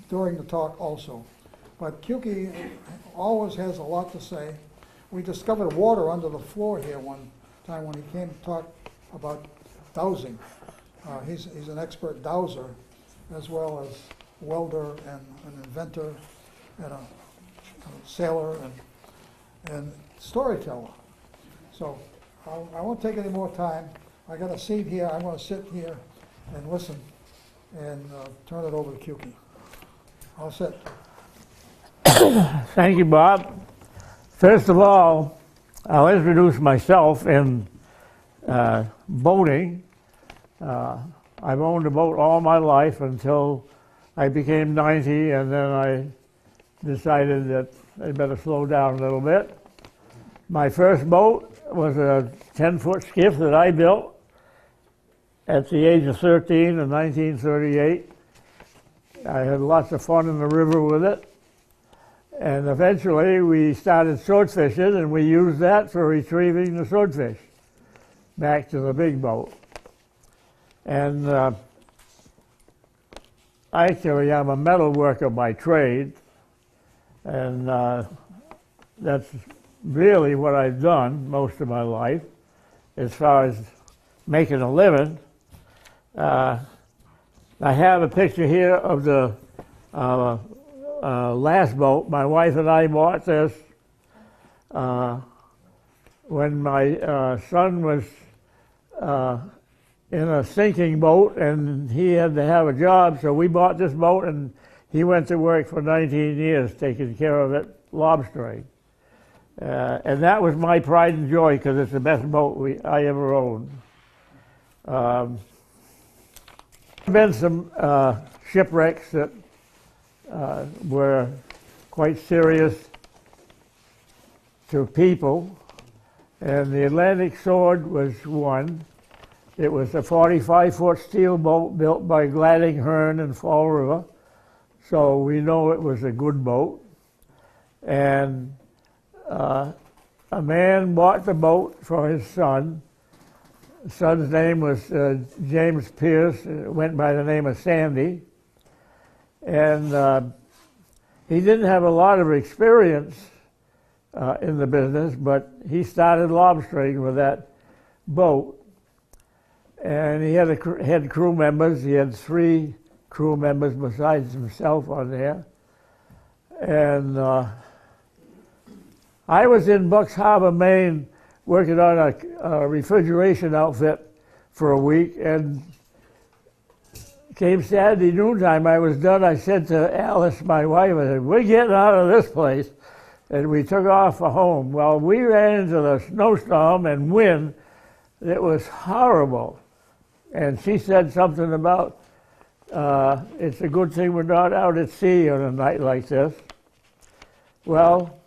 During the talk also. But Cukie always has a lot to say. We discovered water under the floor here one time when he came to talk about dowsing. He's an expert dowser as well as welder and an inventor and a sailor and storyteller. So I won't take any more time. I got a seat here. I'm going to sit here and listen and turn it over to Cukie. I'll sit. Thank you, Bob. First of all, I'll introduce myself in boating. I've owned a boat all my life until I became 90, and then I decided that I better slow down a little bit. My first boat was a 10-foot skiff that I built at the age of 13 in 1938. I had lots of fun in the river with it. And eventually we started sword fishing, and we used that for retrieving the swordfish back to the big boat. And actually I'm a metal worker by trade, and that's really what I've done most of my life as far as making a living. I have a picture here of the last boat. My wife and I bought this when my son was in a sinking boat, and he had to have a job, so we bought this boat, and he went to work for 19 years taking care of it, lobstering. And that was my pride and joy, because it's the best boat I ever owned. There have been some shipwrecks that were quite serious to people, and the Atlantic Sword was one. It was a 45-foot steel boat built by Gladding Hearn in Fall River, so we know it was a good boat. And a man bought the boat for his son. The son's name was James Pierce. It went by the name of Sandy. And he didn't have a lot of experience in the business, but he started lobstering with that boat. And he had crew members. He had 3 crew members besides himself on there. And I was in Bucks Harbor, Maine, working on a refrigeration outfit for a week, and came Saturday noontime, I was done. I said to Alice, my wife, I said, we're getting out of this place. And we took off for home. Well, we ran into the snowstorm and wind. It was horrible. And she said something about, it's a good thing we're not out at sea on a night like this. Well,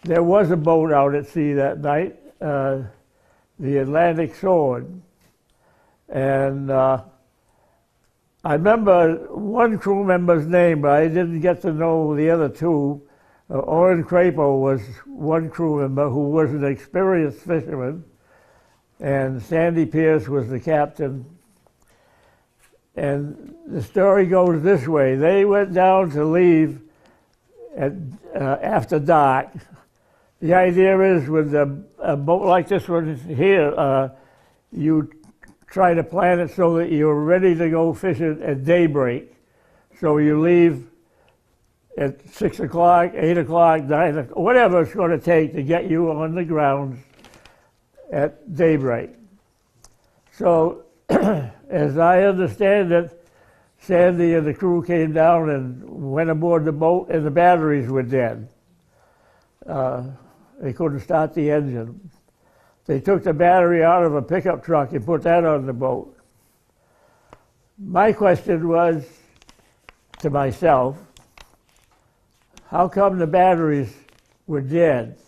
there was a boat out at sea that night, the Atlantic Sword. And I remember one crew member's name, but I didn't get to know the other 2. Orrin Crapo was one crew member who was an experienced fisherman, and Sandy Pierce was the captain. And the story goes this way. They went down to leave after dark. The idea is with a boat like this one here, you try to plan it so that you're ready to go fishing at daybreak. So you leave at 6 o'clock, 8 o'clock, 9 o'clock, whatever it's going to take to get you on the grounds at daybreak. So as I understand it, Sandy and the crew came down and went aboard the boat, and the batteries were dead. They couldn't start the engine. They took the battery out of a pickup truck and put that on the boat. My question was to myself, how come the batteries were dead?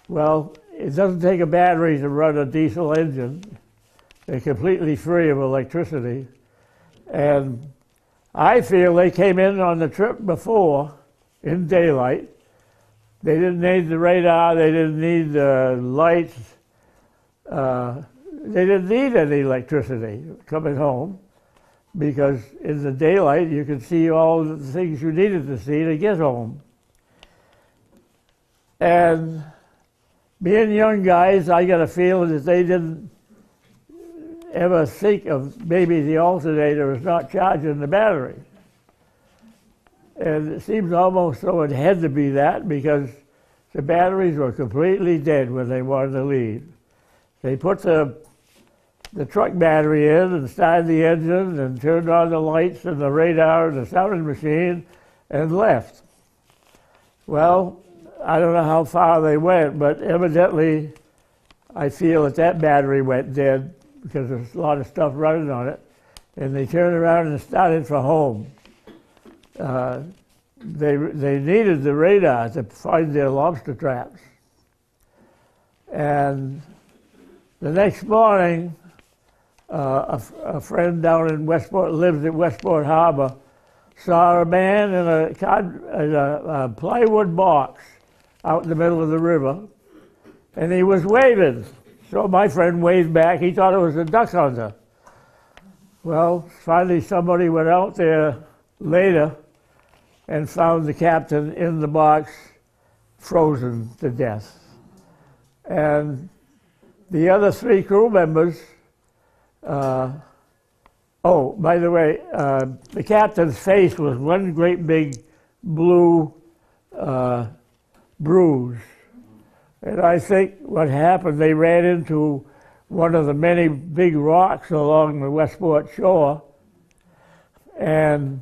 Well, it doesn't take a battery to run a diesel engine. They're completely free of electricity. And I feel they came in on the trip before in daylight. They didn't need the radar, they didn't need the lights. they didn't need any electricity coming home because in the daylight you could see all the things you needed to see to get home. And being young guys, I got a feeling that they didn't ever think of maybe the alternator is not charging the battery. And it seems almost though it had to be that because the batteries were completely dead when they wanted to leave. They put the truck battery in and started the engine and turned on the lights and the radar and the sounding machine and left. Well, I don't know how far they went, but evidently I feel that battery went dead because there's a lot of stuff running on it. And they turned around and started for home. They needed the radar to find their lobster traps. And the next morning, a friend down in Westport, lives at Westport Harbor, saw a man in a plywood box out in the middle of the river, and he was waving. So my friend waved back. He thought it was a duck hunter. Well, finally somebody went out there later and found the captain in the box, frozen to death. And the other 3 crew members, oh, by the way, the captain's face was one great big blue bruise. And I think what happened, they ran into one of the many big rocks along the Westport shore, and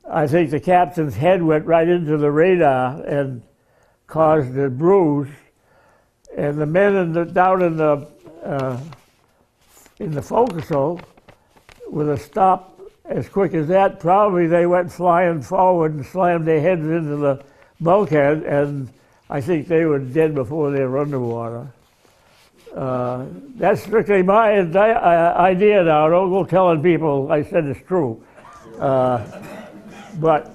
I think the captain's head went right into the radar and caused a bruise. And the men down in the forecastle, with a stop as quick as that, probably they went flying forward and slammed their heads into the bulkhead, and I think they were dead before they were underwater. That's strictly my idea now. Don't go telling people I said it's true. But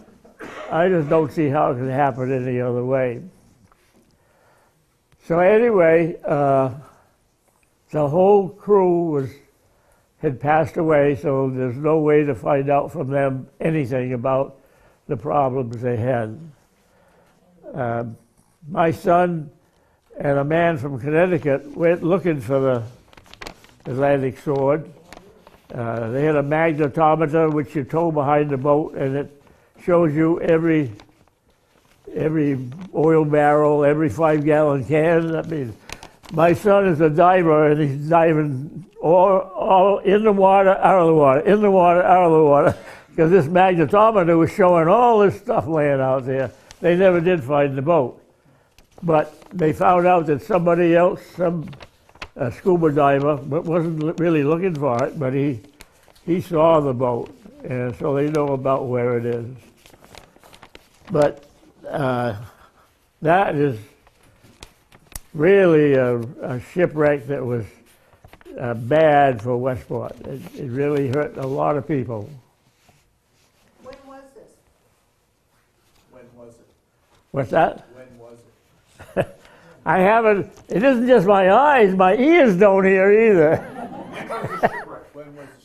I just don't see how it could happen any other way. So anyway, the whole crew had passed away, so there's no way to find out from them anything about the problems they had. My son and a man from Connecticut went looking for the Atlantic sword. They had a magnetometer which you tow behind the boat, and it shows you every oil barrel, every 5-gallon can. I mean, my son is a diver, and he's diving all in the water, out of the water, in the water, out of the water, because this magnetometer was showing all this stuff laying out there. They never did find the boat. But they found out that somebody else, some scuba diver, wasn't really looking for it, but he saw the boat, and so they know about where it is. But that is really a shipwreck that was bad for Westport. It really hurt a lot of people. When was this? When was it? What's that? When was it? I haven't, it isn't just my eyes, my ears don't hear either.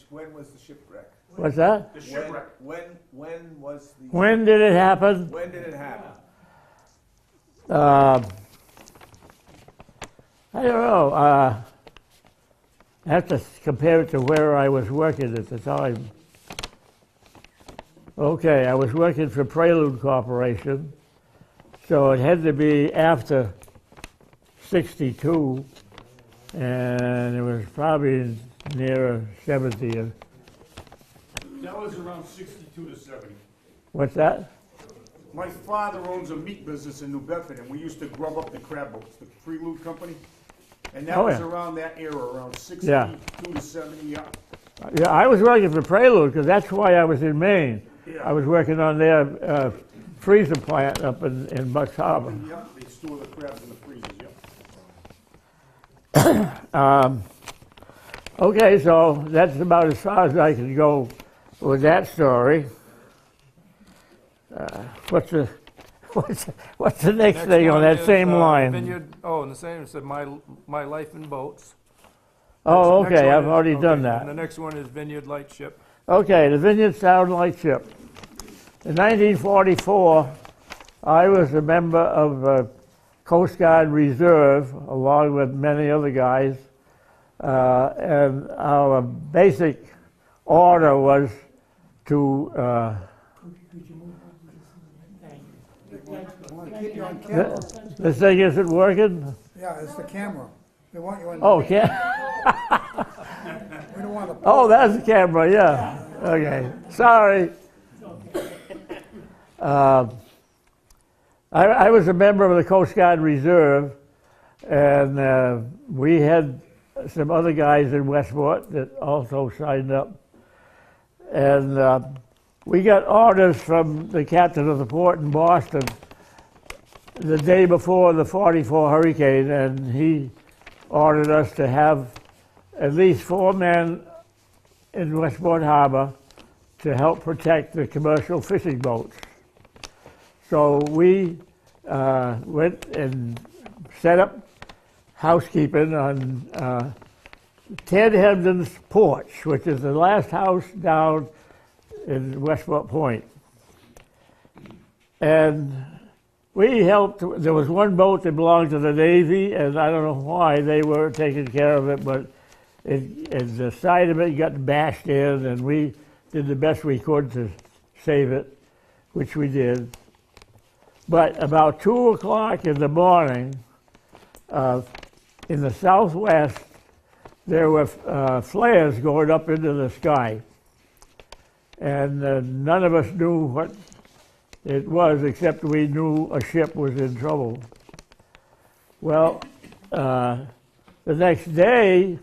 When was the shipwreck? What's that? The shipwreck. When was the... When did it happen? When did it happen? I don't know. I have to compare it to where I was working at the time. Okay, I was working for Prelude Corporation, so it had to be after 62, and it was probably near 70. That was around 62 to 70. What's that? My father owns a meat business in New Bedford, and we used to grub up the crab boats, the Prelude Company. And that Oh, was yeah. around that era, around 62 Yeah. to 70, yeah. Yeah, I was working for Prelude because that's why I was in Maine. Yeah. I was working on their freezer plant up in Bucks Harbor. Yeah, they store the crabs in the freezers, yeah. Okay, so that's about as far as I can go with that story. What's the next thing on one that is, same line? Vineyard, oh, and the same, it said my life in boats. Oh, Next okay, one I've is- already done okay, that. And the next one is Vineyard Lightship. Okay, the Vineyard Sound Lightship. In 1944, I was a member of Coast Guard Reserve, along with many other guys, and our basic order was to I want to keep you on camera. this thing isn't working? Yeah, it's the camera. They want you in. Oh, We don't want to. oh, that's the camera, yeah. Okay, sorry. I was a member of the Coast Guard Reserve, and we had some other guys in Westport that also signed up. And we got orders from the captain of the port in Boston the day before the 44 hurricane, and he ordered us to have at least 4 men in Westport Harbor to help protect the commercial fishing boats. So we went and set up housekeeping on Ted Hebden's porch, which is the last house down in Westport Point. And we helped. There was one boat that belonged to the Navy, and I don't know why they were taking care of it, but the side of it got bashed in, and we did the best we could to save it, which we did. But about 2 o'clock in the morning, in the southwest, there were flares going up into the sky. And none of us knew what it was, except we knew a ship was in trouble. Well, the next day,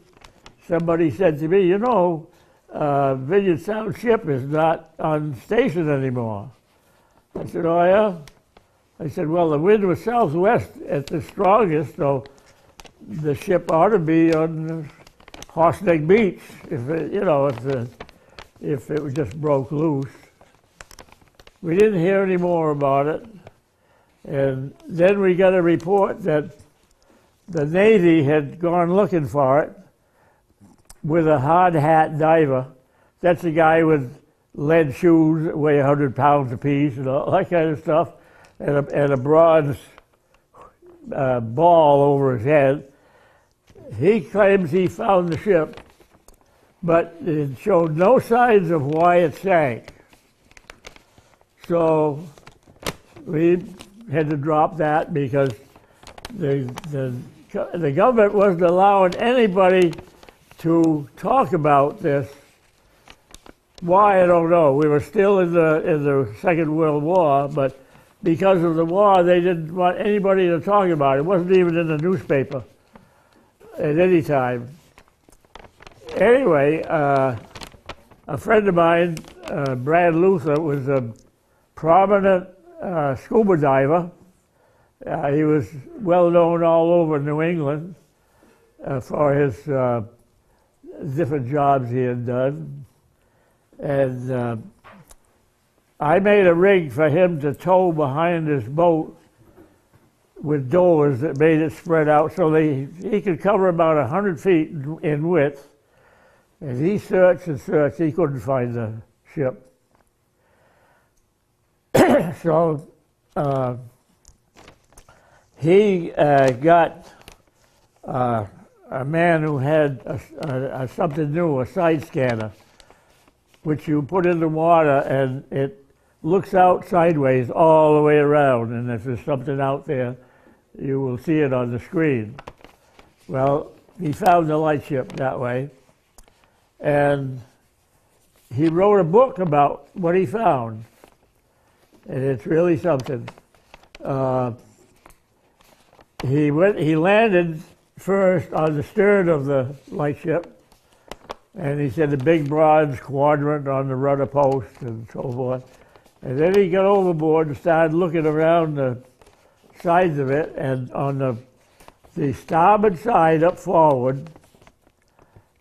somebody said to me, you know, Vineyard Sound ship is not on station anymore. I said, oh yeah? I said, well, the wind was southwest at the strongest, so the ship ought to be on Horse Neck Beach if it, you know, if it just broke loose. We didn't hear any more about it, and then we got a report that the Navy had gone looking for it with a hard hat diver. That's a guy with lead shoes that weigh 100 pounds apiece and all that kind of stuff, and a bronze ball over his head. He claims he found the ship, but it showed no signs of why it sank. So we had to drop that because the government wasn't allowing anybody to talk about this. Why, I don't know. We were still in the Second World War, but because of the war, they didn't want anybody to talk about it. It wasn't even in the newspaper at any time. Anyway, a friend of mine, Brad Luther, was a prominent scuba diver. He was well known all over New England for his different jobs he had done. And I made a rig for him to tow behind his boat with doors that made it spread out so he could cover about 100 feet in width. And he searched and searched. He couldn't find the ship. So he got a man who had something new, a side scanner, which you put in the water and it looks out sideways all the way around, and if there's something out there, you will see it on the screen. Well, he found the lightship that way, and he wrote a book about what he found, and it's really something. He landed first on the stern of the lightship, and he said the big bronze quadrant on the rudder post and so forth. And then he got overboard and started looking around the sides of it, and on the starboard side up forward,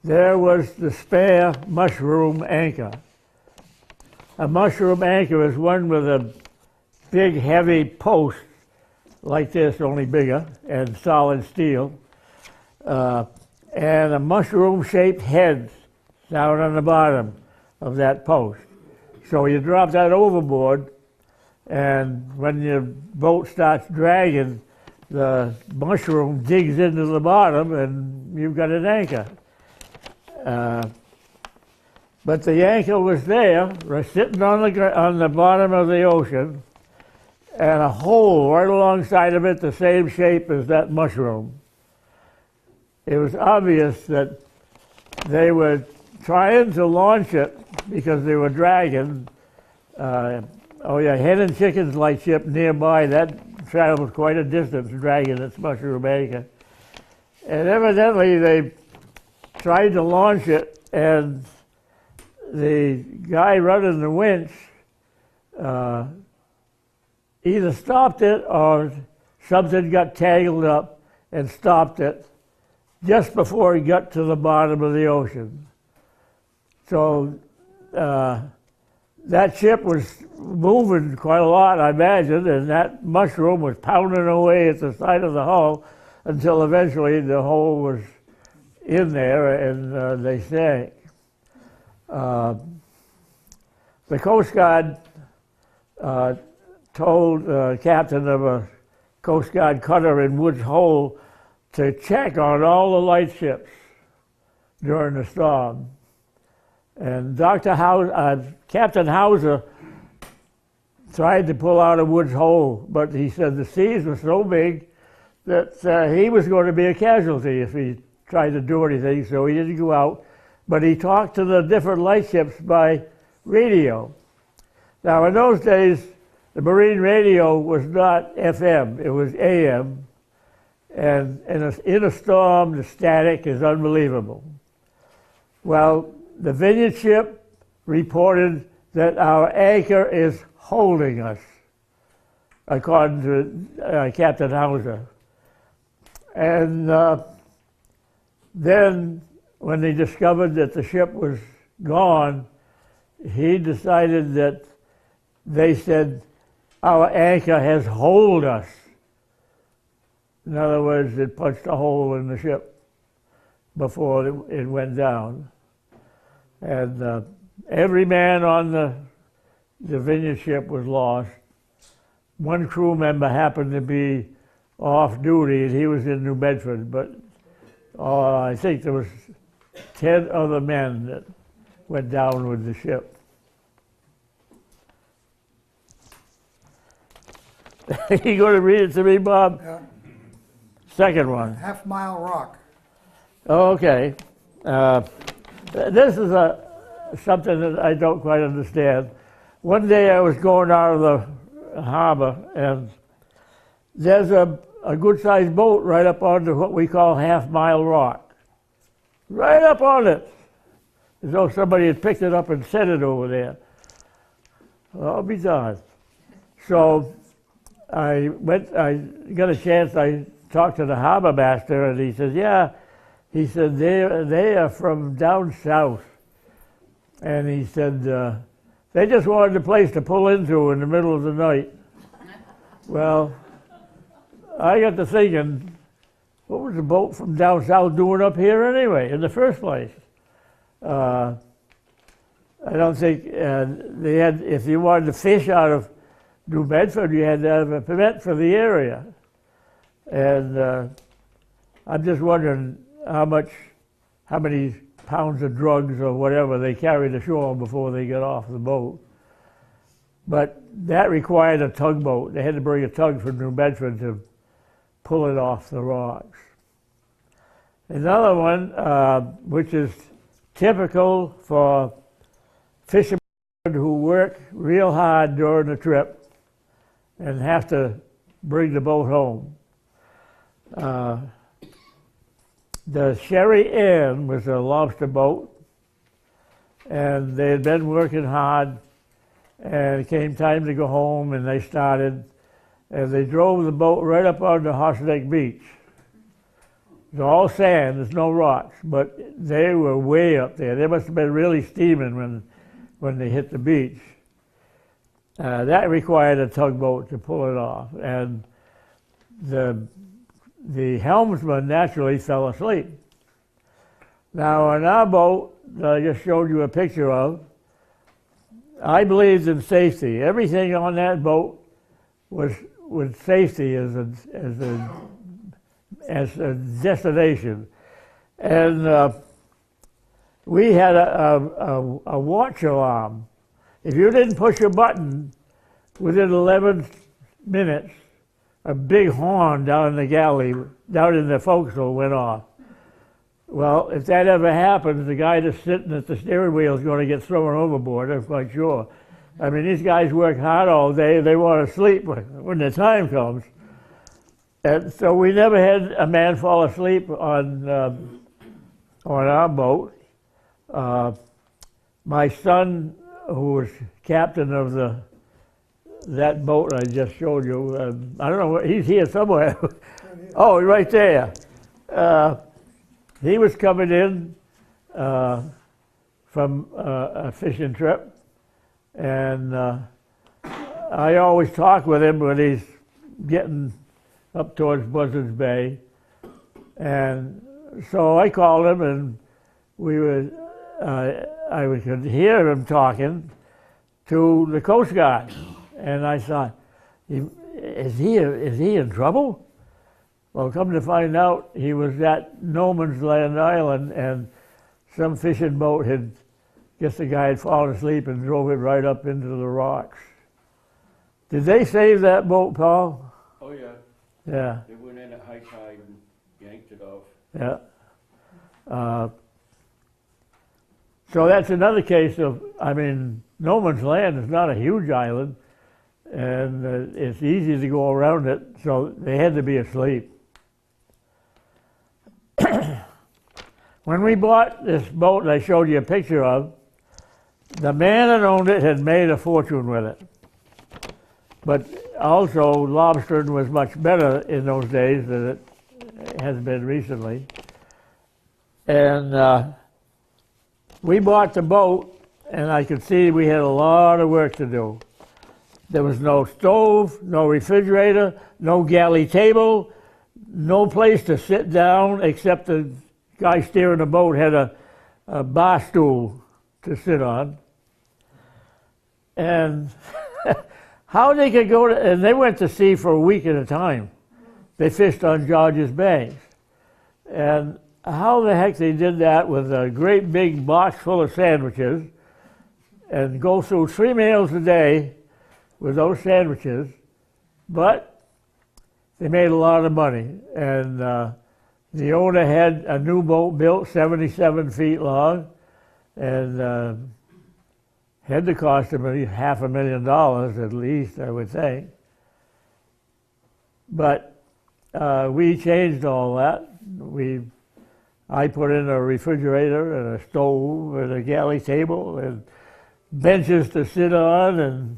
there was the spare mushroom anchor. A mushroom anchor is one with a big heavy post like this, only bigger, and solid steel. and a mushroom-shaped head down on the bottom of that post. So you drop that overboard, and when your boat starts dragging, the mushroom digs into the bottom, and you've got an anchor. But the anchor was there, sitting on the bottom of the ocean, and a hole right alongside of it, the same shape as that mushroom. It was obvious that they were trying to launch it because they were dragging. Hen and Chicken's lightship nearby, that traveled quite a distance dragging its mushroom anchor. And evidently they tried to launch it, and the guy running the winch either stopped it or something got tangled up and stopped it just before he got to the bottom of the ocean. So that ship was moving quite a lot, I imagine, and that mushroom was pounding away at the side of the hull until eventually the hole was in there and they sank. The Coast Guard told the captain of a Coast Guard cutter in Woods Hole to check on all the lightships during the storm. And Captain Hauser tried to pull out of Woods Hole, but he said the seas were so big that he was going to be a casualty if he tried to do anything, so he didn't go out. But he talked to the different lightships by radio. Now, in those days, the marine radio was not FM, it was AM. And in a storm, the static is unbelievable. Well, the Vineyard ship reported that our anchor is holding us, according to Captain Hauser. And then when they discovered that the ship was gone, he decided that they said, our anchor has holed us. In other words, it punched a hole in the ship before it went down. And every man on the Vineyard ship was lost. One crew member happened to be off duty, and he was in New Bedford, but I think there was 10 other men that went down with the ship. You going to read it to me, Bob? Yeah. Second one. Half Mile Rock. Okay. This is something that I don't quite understand. One day I was going out of the harbor, and there's a good-sized boat right up onto what we call Half Mile Rock. Right up on it. As though somebody had picked it up and set it over there. I'll be darned. So I got a chance, I talked to the harbor master, and he says, yeah, he said, they are from down south. And he said, they just wanted a place to pull into in the middle of the night. Well, I got to thinking, what was the boat from down south doing up here anyway, in the first place? I don't think they had, if you wanted to fish out of New Bedford, you had to have a permit for the area. And I'm just wondering how many pounds of drugs or whatever they carried ashore before they got off the boat. But that required a tugboat. They had to bring a tug from New Bedford to pull it off the rocks. Another one, which is typical for fishermen who work real hard during the trip and have to bring the boat home. The Sherry Ann was a lobster boat, and they had been working hard, and it came time to go home, and they started, and they drove the boat right up onto Horse Neck Beach. It's all sand, there's no rocks, but they were way up there. They must have been really steaming when they hit the beach. That required a tugboat to pull it off, and the helmsman naturally fell asleep. Now, on our boat that I just showed you a picture of, I believed in safety. Everything on that boat was with safety as a destination. And we had a watch alarm. If you didn't push a button within 11 minutes, a big horn down in the galley, down in the forecastle went off. Well, if that ever happens, the guy that's sitting at the steering wheel is going to get thrown overboard, I'm quite sure. I mean, these guys work hard all day. They want to sleep when the time comes. And so we never had a man fall asleep on our boat. My son, who was captain of that boat I just showed you, I don't know, he's here somewhere. Oh, right there. He was coming in from a fishing trip, and I always talk with him when he's getting up towards Buzzards Bay. And so I called him, and I could hear him talking to the Coast Guard. And I thought, is he in trouble? Well, come to find out, he was at No Man's Land Island, and some fishing boat guess the guy had fallen asleep and drove it right up into the rocks. Did they save that boat, Paul? Oh, yeah. Yeah. They went in at high tide and yanked it off. Yeah. So that's another case of, I mean, No Man's Land is not a huge island, and it's easy to go around it, so they had to be asleep. When we bought this boat that I showed you a picture of, the man that owned it had made a fortune with it. But also, lobstering was much better in those days than it has been recently. And we bought the boat, and I could see we had a lot of work to do. There was no stove, no refrigerator, no galley table, no place to sit down except the guy steering the boat had a bar stool to sit on. And how they could go to, and they went to sea for a week at a time. They fished on George's Bay. And how the heck they did that with a great big box full of sandwiches and go through 3 meals a day with those sandwiches, but they made a lot of money. And the owner had a new boat built 77 feet long, and had to cost him $500,000 at least, I would think. But we changed all that. I put in a refrigerator and a stove and a galley table and benches to sit on, and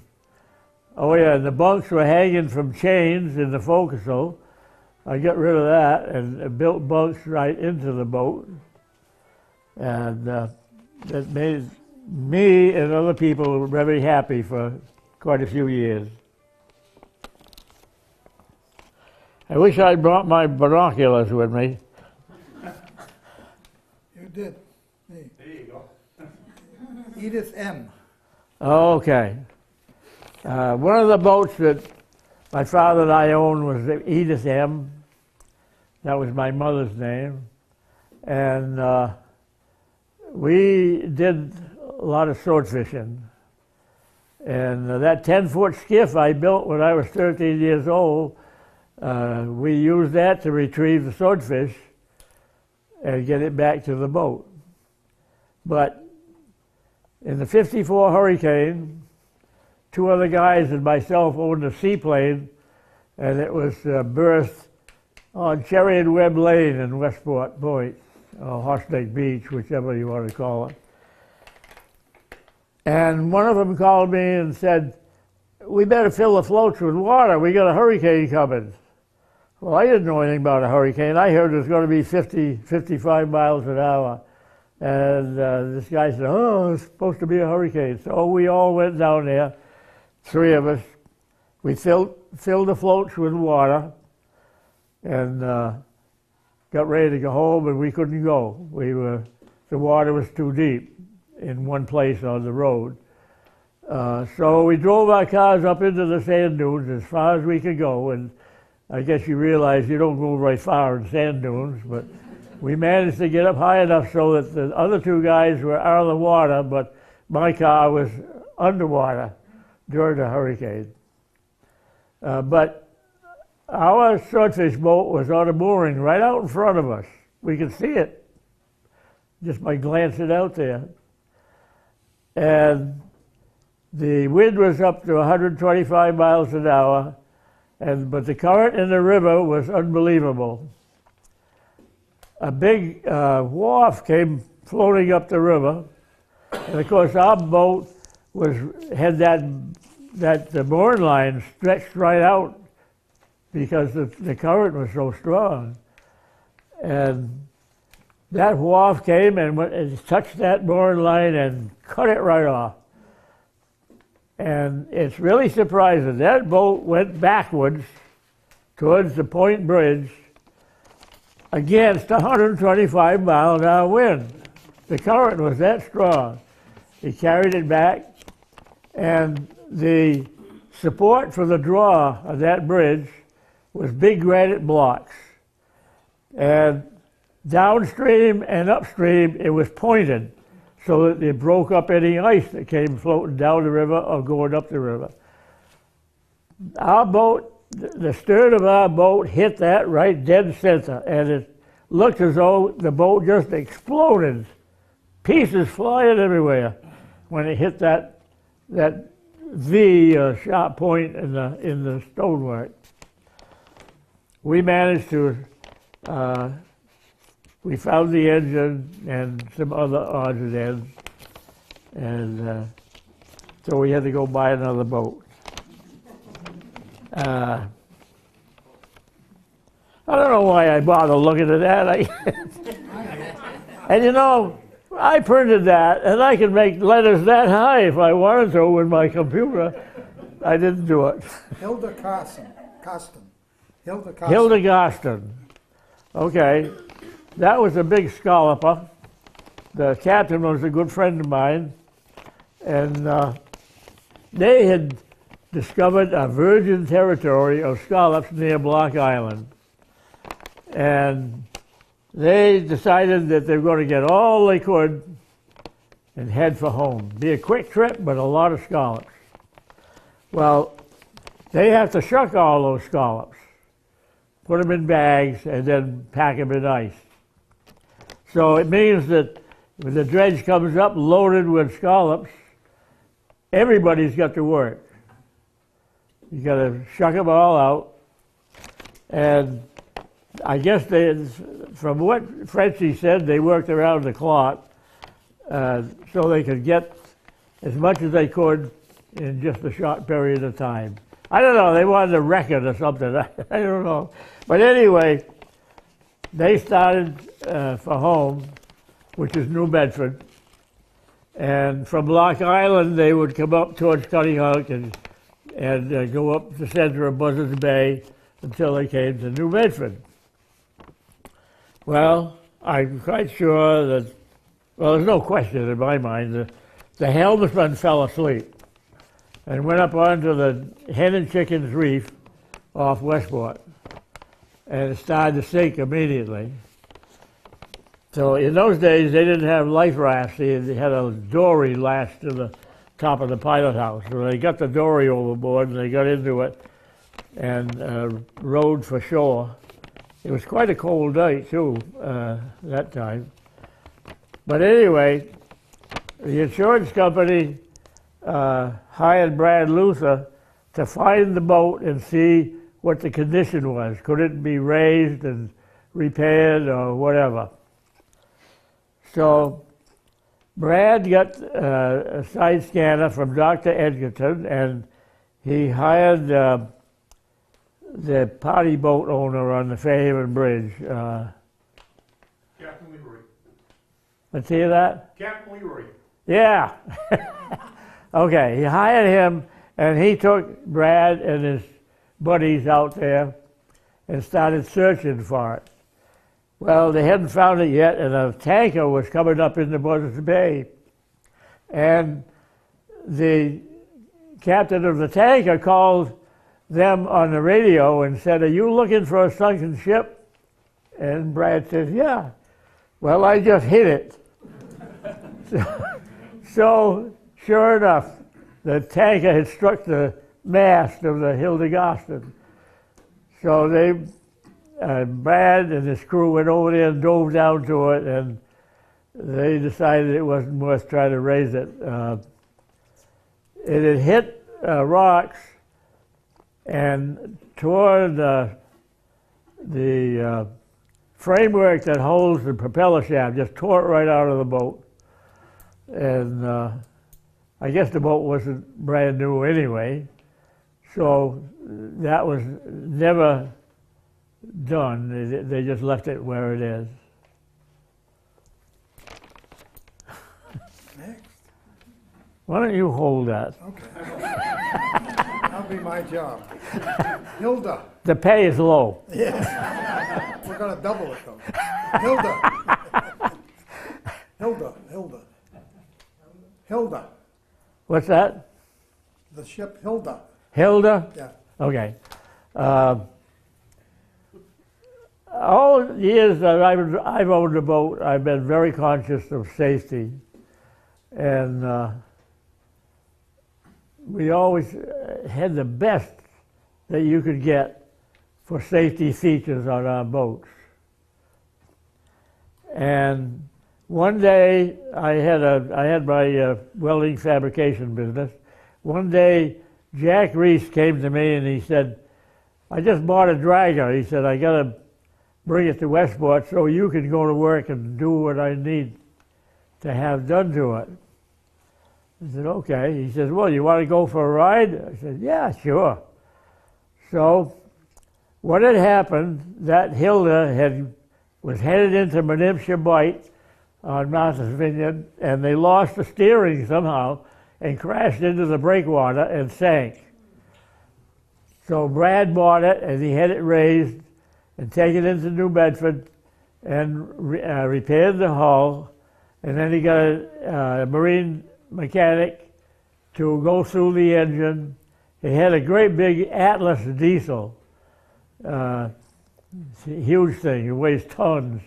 oh yeah, and the bunks were hanging from chains in the forecastle. I got rid of that and built bunks right into the boat, and that made me and other people very happy for quite a few years. I wish I'd brought my binoculars with me. You did. Hey. There you go. Edith M. Okay. One of the boats that my father and I owned was the Edith M. That was my mother's name. And we did a lot of sword fishing. And that 10-foot skiff I built when I was 13 years old, we used that to retrieve the swordfish and get it back to the boat. But in the '54 hurricane, 2 other guys and myself owned a seaplane, and it was berthed on Cherry and Webb Lane in Westport Point, or Horse Neck Beach, whichever you want to call it. And one of them called me and said, "We better fill the floats with water. We got a hurricane coming." Well, I didn't know anything about a hurricane. I heard it was going to be 50, 55 miles an hour. And this guy said, "Oh, it's supposed to be a hurricane." So we all went down there, 3 of us. We filled the floats with water and got ready to go home, and we couldn't go. We were the water was too deep in one place on the road. So we drove our cars up into the sand dunes as far as we could go, and I guess you realize you don't go very far in sand dunes, but we managed to get up high enough so that the other two guys were out of the water, but my car was underwater during the hurricane. But our swordfish boat was on a mooring right out in front of us. We could see it just by glancing out there. And the wind was up to 125 miles an hour, but the current in the river was unbelievable. A big wharf came floating up the river, and of course our boat had the mooring line stretched right out because the current was so strong. And that wharf came and it touched that mooring line and cut it right off. And it's really surprising. That boat went backwards towards the Point Bridge against 125 mile an hour wind. The current was that strong. It carried it back, and the support for the draw of that bridge was big granite blocks. And downstream and upstream, it was pointed so that it broke up any ice that came floating down the river or going up the river. Our boat, the stern of our boat hit that right dead center, and it looked as though the boat just exploded, pieces flying everywhere when it hit that V, sharp point in the stonework. We managed to, we found the engine and some other odds and ends, and so we had to go buy another boat. I don't know why I bother looking at that. And you know, I printed that, and I could make letters that high if I wanted to with my computer. I didn't do it. Hilda Costin. Hilda Costin. Hilda Gaston. Okay, that was a big scalloper. The captain was a good friend of mine, and they had discovered a virgin territory of scallops near Block Island. And they decided that they were going to get all they could and head for home. Be a quick trip, but a lot of scallops. Well, they have to shuck all those scallops, put them in bags, and then pack them in ice. So it means that when the dredge comes up loaded with scallops, everybody's got to work. You got to shuck them all out, and I guess from what Frenchie said, they worked around the clock so they could get as much as they could in just a short period of time. I don't know, they wanted a record or something, I don't know. But anyway, they started for home, which is New Bedford, and from Block Island they would come up towards Cuttyhunk and go up the center of Buzzards Bay until they came to New Bedford. Well, I'm quite sure that, well, there's no question in my mind, the helmsman fell asleep and went up onto the Hen and Chickens Reef off Westport, and it started to sink immediately. So in those days, they didn't have life rafts. They had a dory lashed to the top of the pilot house. So they got the dory overboard, and they got into it and rowed for shore. It was quite a cold night, too, that time. But anyway, the insurance company hired Brad Luther to find the boat and see what the condition was. Could it be raised and repaired or whatever? So Brad got a side scanner from Dr. Edgerton, and he hired the party boat owner on the Fairhaven Bridge. Captain Leroy. Let's hear that? Captain Leroy. Yeah. Okay, he hired him, and he took Brad and his buddies out there and started searching for it. Well, they hadn't found it yet, and a tanker was coming up into Buzzards Bay. And the captain of the tanker called them on the radio and said, "Are you looking for a sunken ship?" And Brad says, "Yeah." "Well, I just hit it." So, sure enough, the tanker had struck the mast of the Hilda Goston. So Brad and his crew went over there and dove down to it, and they decided it wasn't worth trying to raise it. It had hit rocks and tore the framework that holds the propeller shaft, just tore it right out of the boat. And I guess the boat wasn't brand new anyway, so that was never done. They just left it where it is. Next. Why don't you hold that? Okay. That'll be my job. Hilda. The pay is low. Yeah. We're gonna double it though. Hilda. Hilda. What's that? The ship Hilda. Hilda? Yeah. Okay. All the years that I've owned a boat, I've been very conscious of safety. And we always had the best that you could get for safety features on our boats. And one day, I had my welding fabrication business. One day, Jack Reese came to me and he said, "I just bought a dragger." He said, "I got to bring it to Westport so you can go to work and do what I need to have done to it." I said, "Okay." He says, "Well, you want to go for a ride?" I said, "Yeah, sure." So what had happened, that Hilda was headed into Menipsha Bight on Martha's Vineyard, and they lost the steering somehow and crashed into the breakwater and sank. So Brad bought it, and he had it raised and taken it into New Bedford and repaired the hull, and then he got a marine mechanic to go through the engine. It had a great big Atlas diesel, it's a huge thing, it weighs tons.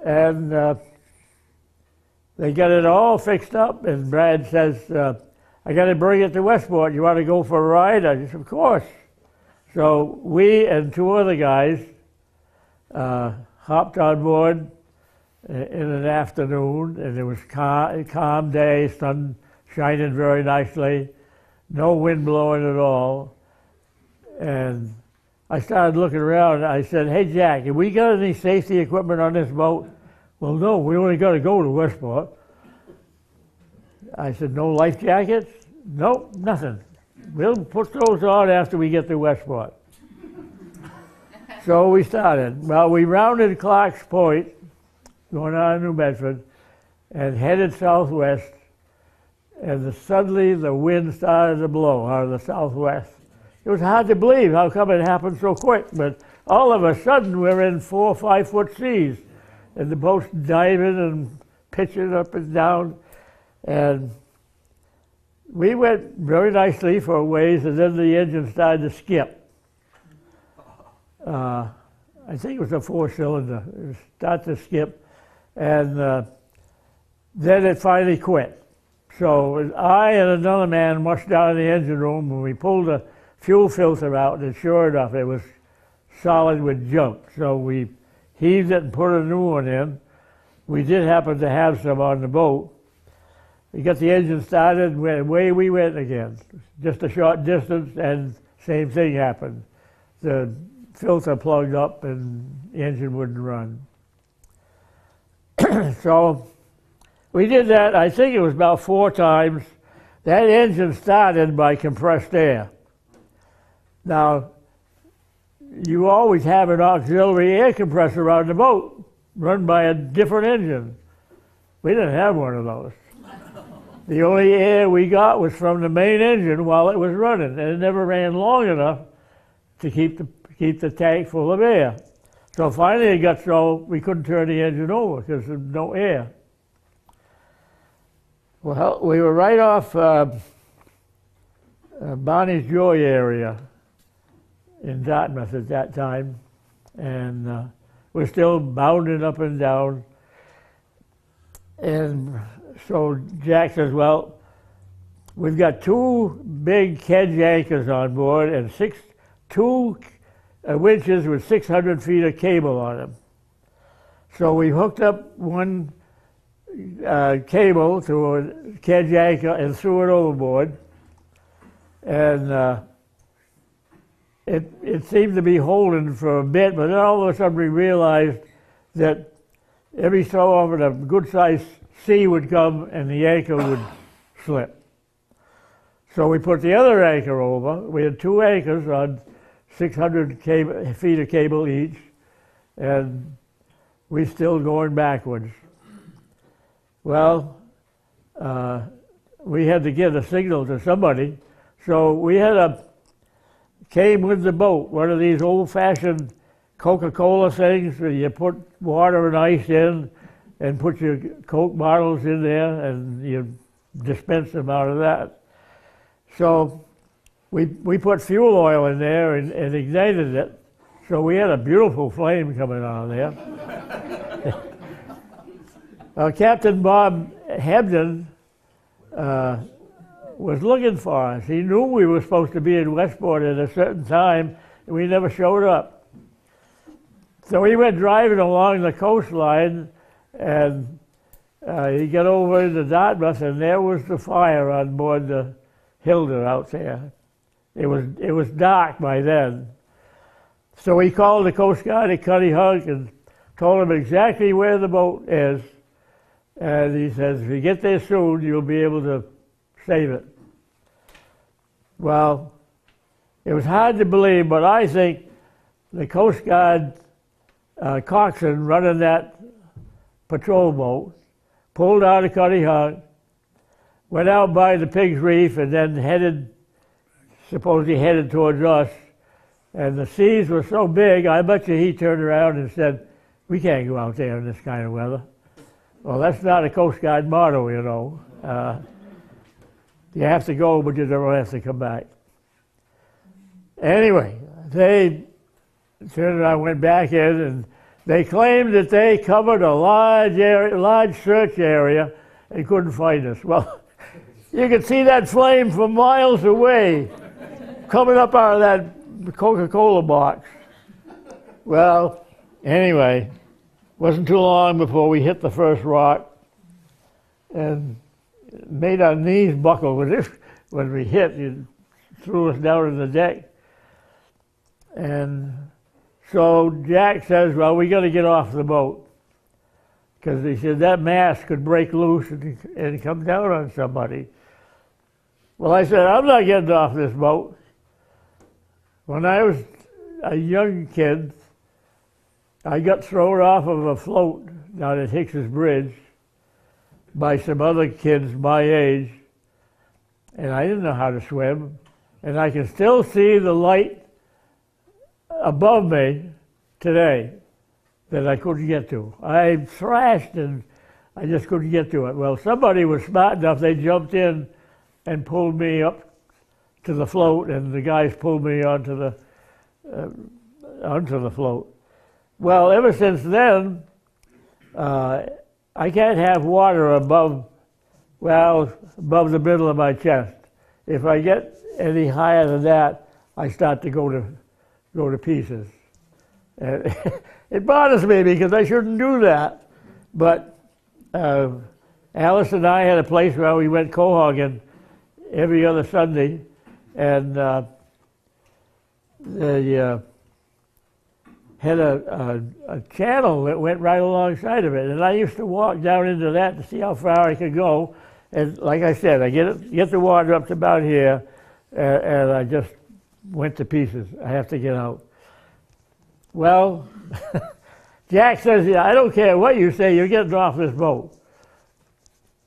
And they got it all fixed up, and Brad says, "I got to bring it to Westport. You want to go for a ride?" I said, "Of course." So we and two other guys hopped on board in an afternoon, and it was a calm day, sun shining very nicely, no wind blowing at all. And I started looking around, and I said, "Hey, Jack, have we got any safety equipment on this boat?" "Well, no, we only got to go to Westport." I said, "No life jackets?" "Nope, nothing. We'll put those on after we get to Westport." So we started. Well, we rounded Clark's Point, going on to New Bedford, and headed southwest, and suddenly the wind started to blow out of the southwest. It was hard to believe how come it happened so quick, but all of a sudden we're in 4 or 5 foot seas, and the boat's diving and pitching up and down, and we went very nicely for a ways, and then the engine started to skip. I think it was a 4-cylinder. It started to skip, and then it finally quit. So I and another man rushed down to the engine room, and we pulled the fuel filter out, and sure enough, it was solid with junk. So we heaved it and put a new one in. We did happen to have some on the boat. We got the engine started, and away we went again. Just a short distance, and same thing happened. The filter plugged up, and the engine wouldn't run. So we did that, I think it was about 4 times. That engine started by compressed air. Now, you always have an auxiliary air compressor on the boat, run by a different engine. We didn't have one of those. The only air we got was from the main engine while it was running, and it never ran long enough to keep the tank full of air. So finally it got so we couldn't turn the engine over because there's no air. Well, we were right off Bonnie's Joy area in Dartmouth at that time, and we're still bounding up and down. And so Jack says, well, we've got 2 big kedge anchors on board and two winches with 600 feet of cable on them. So we hooked up one cable to a kedge anchor and threw it overboard. And it seemed to be holding for a bit, but then all of a sudden we realized that every so often a good-sized sea would come and the anchor would slip. So we put the other anchor over. We had 2 anchors on 600 feet of cable each, and we're still going backwards. Well, we had to get a signal to somebody, so we had came with the boat, one of these old-fashioned Coca-Cola things where you put water and ice in and put your Coke bottles in there and you dispense them out of that. So we put fuel oil in there and ignited it, so we had a beautiful flame coming out of there. Captain Bob Hebden was looking for us. He knew we were supposed to be in Westport at a certain time, and we never showed up. So we went driving along the coastline, and he got over into Dartmouth, and there was the fire on board the Hilda out there. It was dark by then. So he called the Coast Guard at Cuttyhunk and told him exactly where the boat is. And he says, if you get there soon, you'll be able to save it. Well, it was hard to believe, but I think the Coast Guard coxswain running that patrol boat pulled out of Cuttyhunk, went out by the Pig's Reef, and then supposedly headed towards us. And the seas were so big, I bet you he turned around and said, we can't go out there in this kind of weather. Well, that's not a Coast Guard motto, you know. You have to go, but you don't have to come back. Anyway, they turned around, went back in, and they claimed that they covered a large search area and couldn't find us. Well, you could see that flame from miles away coming up out of that Coca-Cola box. Well, anyway, wasn't too long before we hit the first rock and made our knees buckle when we hit. It threw us down to the deck. And so Jack says, well, we got to get off the boat. Because he said that mast could break loose and come down on somebody. Well, I said, I'm not getting off this boat. When I was a young kid, I got thrown off of a float down at Hicks's Bridge by some other kids my age, and I didn't know how to swim, and I can still see the light above me today that I couldn't get to. I thrashed and I just couldn't get to it. Well, somebody was smart enough, they jumped in and pulled me up to the float, and the guys pulled me onto the float. Well, ever since then, I can't have water above the middle of my chest. If I get any higher than that, I start to go to pieces. And it bothers me because I shouldn't do that. But Alice and I had a place where we went cohogging every other Sunday, and they had a channel that went right alongside of it, and I used to walk down into that to see how far I could go. And like I said, I get the water up to about here, and I just went to pieces. I have to get out. Well, Jack says, yeah, I don't care what you say, you're getting off this boat.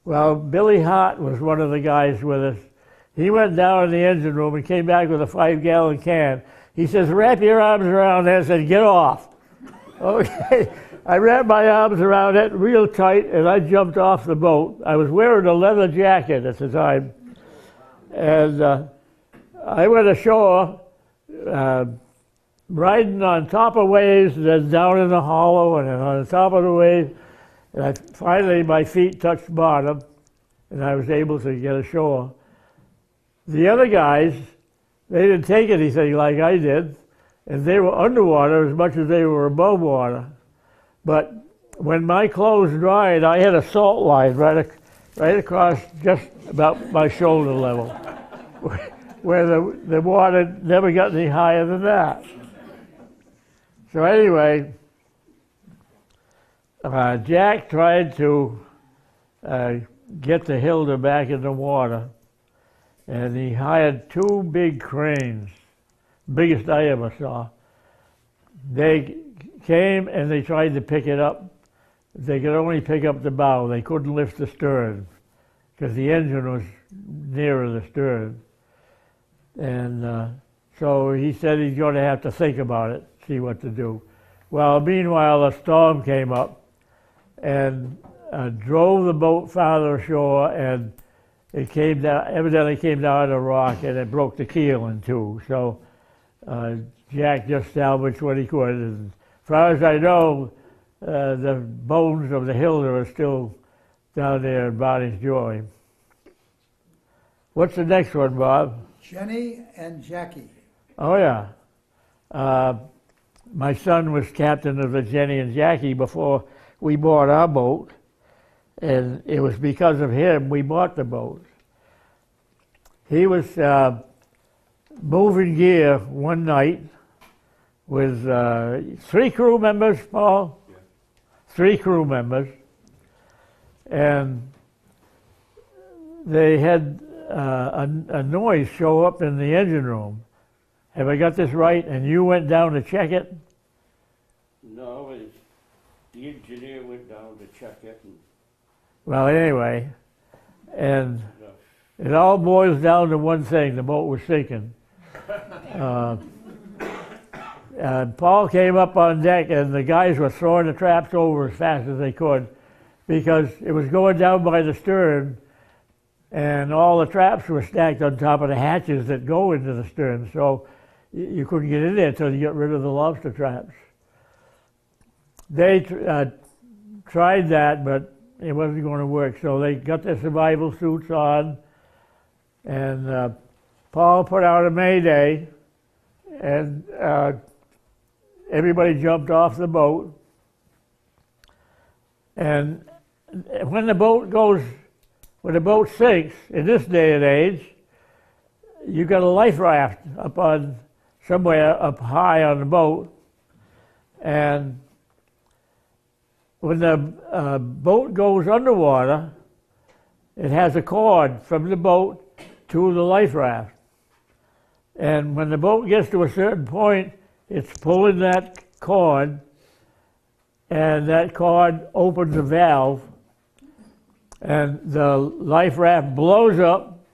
Well, Billy Hart was one of the guys with us. He went down in the engine room and came back with a 5-gallon can. He says, wrap your arms around there and said, get off. Okay, I wrapped my arms around it real tight and I jumped off the boat. I was wearing a leather jacket at the time. And I went ashore, riding on top of waves, then down in the hollow, and then on the top of the wave. And finally, my feet touched bottom, and I was able to get ashore. The other guys, they didn't take anything like I did, and they were underwater as much as they were above water. But when my clothes dried, I had a salt line right across just about my shoulder level, where the water never got any higher than that. So anyway, Jack tried to get the Hilda back in the water, and he hired 2 big cranes, biggest I ever saw. They came and they tried to pick it up. They could only pick up the bow. They couldn't lift the stern because the engine was nearer the stern. And so he said he's going to have to think about it, see what to do. Well, meanwhile, a storm came up and drove the boat farther ashore, and it came down, evidently came down a rock, and it broke the keel in 2. So Jack just salvaged what he could. And as far as I know, the bones of the Hilda are still down there in Barney's Joy. What's the next one, Bob? Jenny and Jackie. Oh, yeah. My son was captain of the Jenny and Jackie before we bought our boat, and it was because of him we bought the boat. He was moving gear one night with 3 crew members, Paul? Yeah. 3 crew members. And they had a noise show up in the engine room. Have I got this right? And you went down to check it? No, the engineer went down to check it. And Well, anyway, and it all boils down to one thing: the boat was sinking. And Paul came up on deck, and the guys were throwing the traps over as fast as they could because it was going down by the stern, and all the traps were stacked on top of the hatches that go into the stern. So you couldn't get in there until you got rid of the lobster traps. They tried that, but it wasn't going to work. So they got their survival suits on, and Paul put out a mayday, and everybody jumped off the boat. And when the boat sinks, in this day and age, you got a life raft up on somewhere up high on the boat, and when the boat goes underwater, it has a cord from the boat to the life raft. And when the boat gets to a certain point, it's pulling that cord, and that cord opens a valve, and the life raft blows up,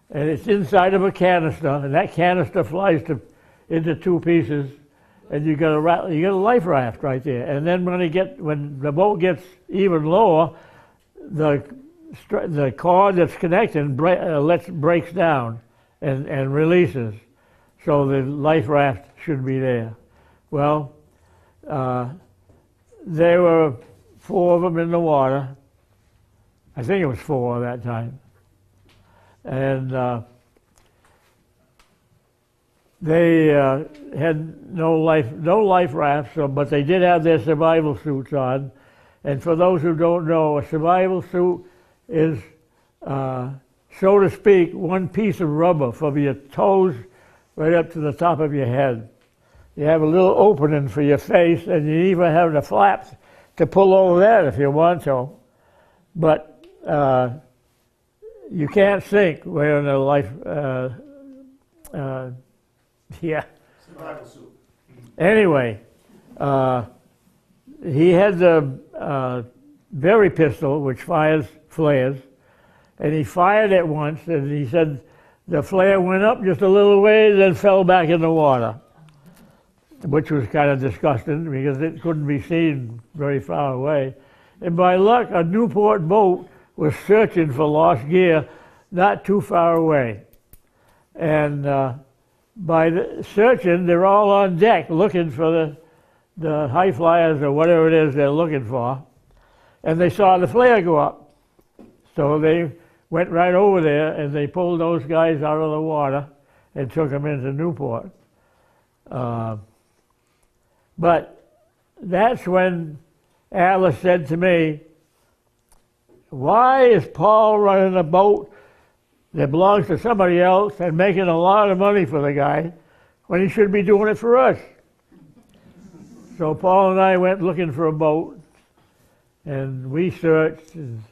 and it's inside of a canister, and that canister flies into 2 pieces, and you got a life raft right there. And then when the boat gets even lower, the cord that's connecting breaks down and releases, so the life raft should be there. Well, there were 4 of them in the water. I think it was 4 that time, and they had no life rafts, but they did have their survival suits on. And for those who don't know, a survival suit is, so to speak, one piece of rubber from your toes right up to the top of your head. You have a little opening for your face, and you even have the flaps to pull over that if you want to. But you can't sink wearing a life. Yeah. Survival suit. Anyway, he had the berry pistol, which fires flares, and he fired it once, and he said the flare went up just a little way, then fell back in the water. which was kind of disgusting because it couldn't be seen very far away. And by luck, a Newport boat was searching for lost gear not too far away. And by searching, they're all on deck looking for the high flyers or whatever it is they're looking for. And they saw the flare go up. So they went right over there and they pulled those guys out of the water and took them into Newport. But that's when Alice said to me, why is Paul running a boat that belongs to somebody else and making a lot of money for the guy when he should be doing it for us? So Paul and I went looking for a boat, and we searched, and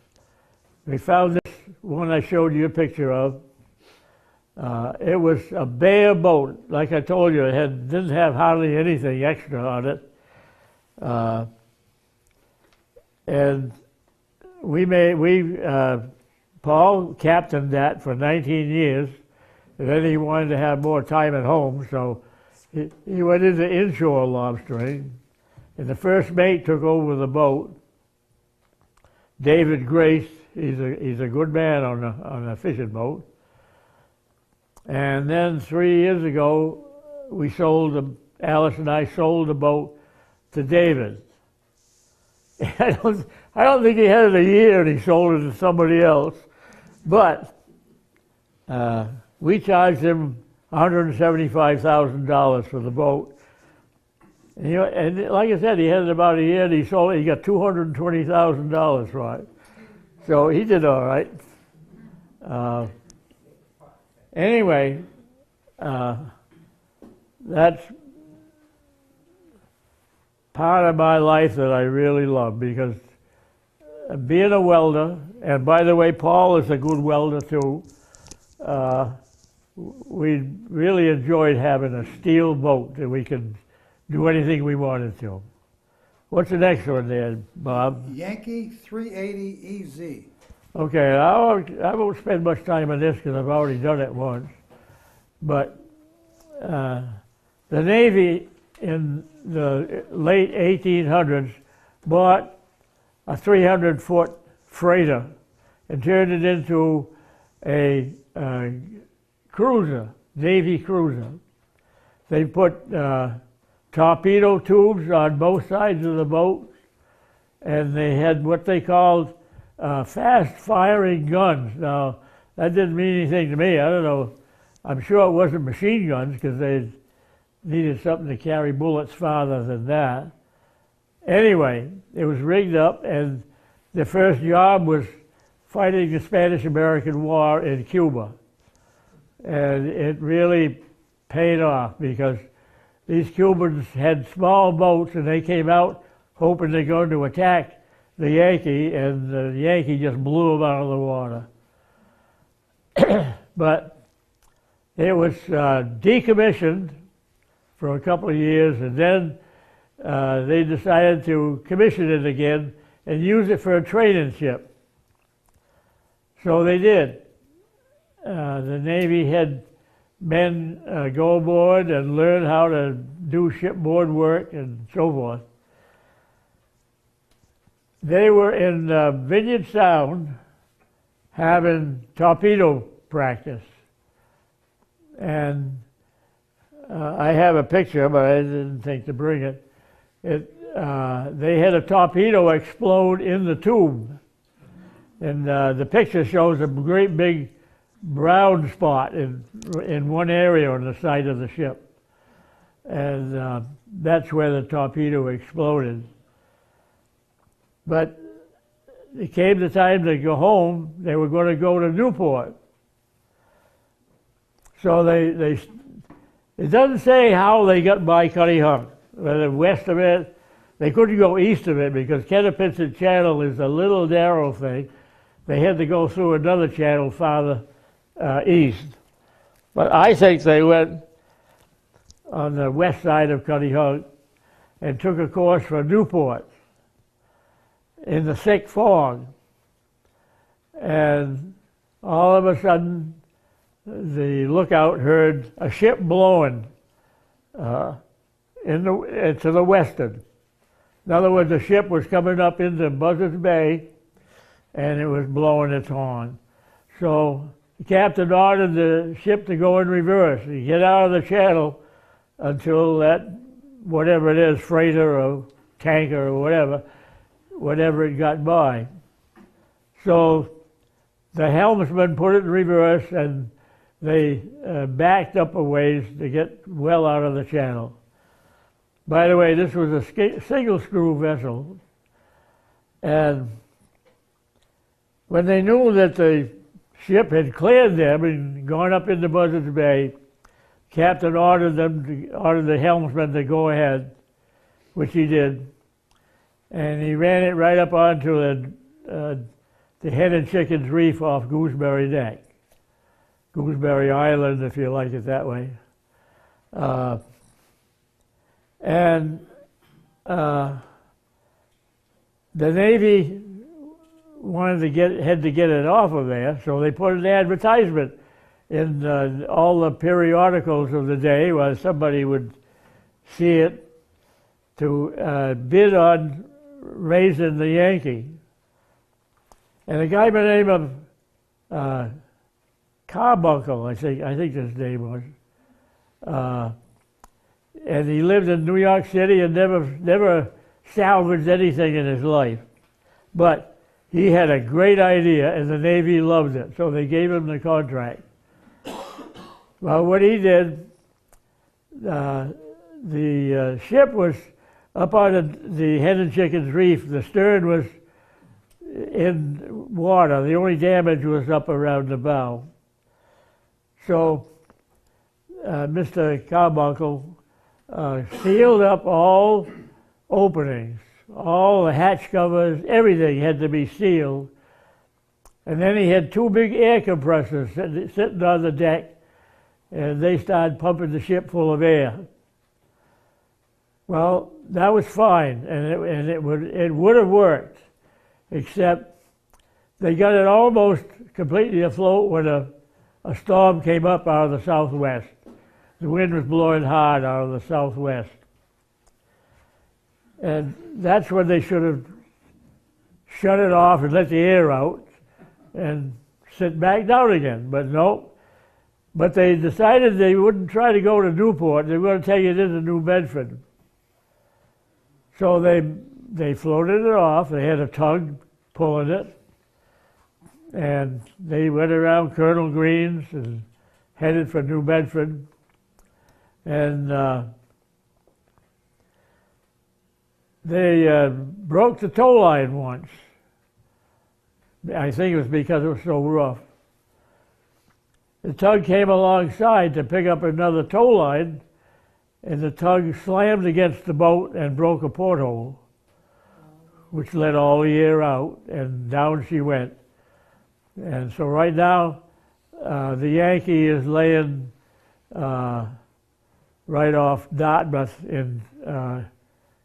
we found this one I showed you a picture of. It was a bare boat. Like I told you, it didn't have hardly anything extra on it. And Paul captained that for 19 years, and then he wanted to have more time at home, so he went into inshore lobstering, and the first mate took over the boat. David Grace, he's a good man on a fishing boat. And then 3 years ago, Alice and I sold the boat to David. I don't think he had it a year and he sold it to somebody else, but we charged him $175,000 for the boat. And like I said, he had it about a year and he sold it. He got $220,000 for it. So he did all right. Anyway, that's part of my life that I really love, because being a welder, and by the way, Paul is a good welder too, we really enjoyed having a steel boat that we could do anything we wanted to. What's the next one there, Bob? Yankee 380 EZ. Okay, I won't spend much time on this because I've already done it once. But the Navy in the late 1800s bought a 300-foot freighter and turned it into a cruiser, Navy cruiser. They put torpedo tubes on both sides of the boat, and they had what they called fast-firing guns. Now, that didn't mean anything to me. I don't know. I'm sure it wasn't machine guns because they needed something to carry bullets farther than that. Anyway, it was rigged up, and the first job was fighting the Spanish-American War in Cuba. And it really paid off because these Cubans had small boats, and they came out hoping they're going to attack the Yankee, and the Yankee just blew them out of the water. But it was decommissioned for a couple of years, and then they decided to commission it again and use it for a training ship. So they did. The Navy had men go aboard and learn how to do shipboard work and so forth. They were in Vineyard Sound having torpedo practice. And I have a picture, but I didn't think to bring it. They had a torpedo explode in the tube. And the picture shows a great big brown spot in one area on the side of the ship. And that's where the torpedo exploded. But it came the time to go home. They were going to go to Newport. So it doesn't say how they got by Cutty Hunk, whether west of it. They couldn't go east of it because Kennepenset Channel is a little narrow thing. They had to go through another channel farther east. But I think they went on the west side of Cutty Hunk and took a course for Newport in the thick fog. And all of a sudden, the lookout heard a ship blowing to the western. In other words, the ship was coming up into Buzzards Bay, and it was blowing its horn. So the captain ordered the ship to go in reverse, to get out of the channel until that, whatever it is, freighter or tanker or whatever it got by. So the helmsman put it in reverse, and they backed up a ways to get well out of the channel. By the way, this was a single screw vessel, and when they knew that the ship had cleared them and gone up into Buzzards Bay, captain ordered the helmsman to go ahead, which he did, and he ran it right up onto the Hen and Chickens Reef off Gooseberry Neck, Gooseberry Island, if you like it that way. The Navy had to get it off of there, so they put an advertisement in all the periodicals of the day where somebody would see it to bid on raising the Yankee. And a guy by the name of Carbuncle, I think his name was, and he lived in New York City and never salvaged anything in his life. But he had a great idea, and the Navy loved it, so they gave him the contract. Well, what he did, the ship was up on the Hen and Chickens Reef. The stern was in water. The only damage was up around the bow. So Mr. Carbuncle sealed up all openings, all the hatch covers, everything had to be sealed. And then he had two big air compressors sitting on the deck, and they started pumping the ship full of air. Well, that was fine, and it would have worked, except they got it almost completely afloat when a storm came up out of the southwest. The wind was blowing hard out of the southwest. And that's when they should have shut it off and let the air out and sit back down again. But no. But they decided they wouldn't try to go to Newport. They were going to take it into New Bedford. So they floated it off. They had a tug pulling it. And they went around Colonel Green's and headed for New Bedford. And they broke the tow line once. I think it was because it was so rough. The tug came alongside to pick up another tow line, and the tug slammed against the boat and broke a porthole, which let all the air out, and down she went. And so right now, the Yankee is laying right off Dartmouth in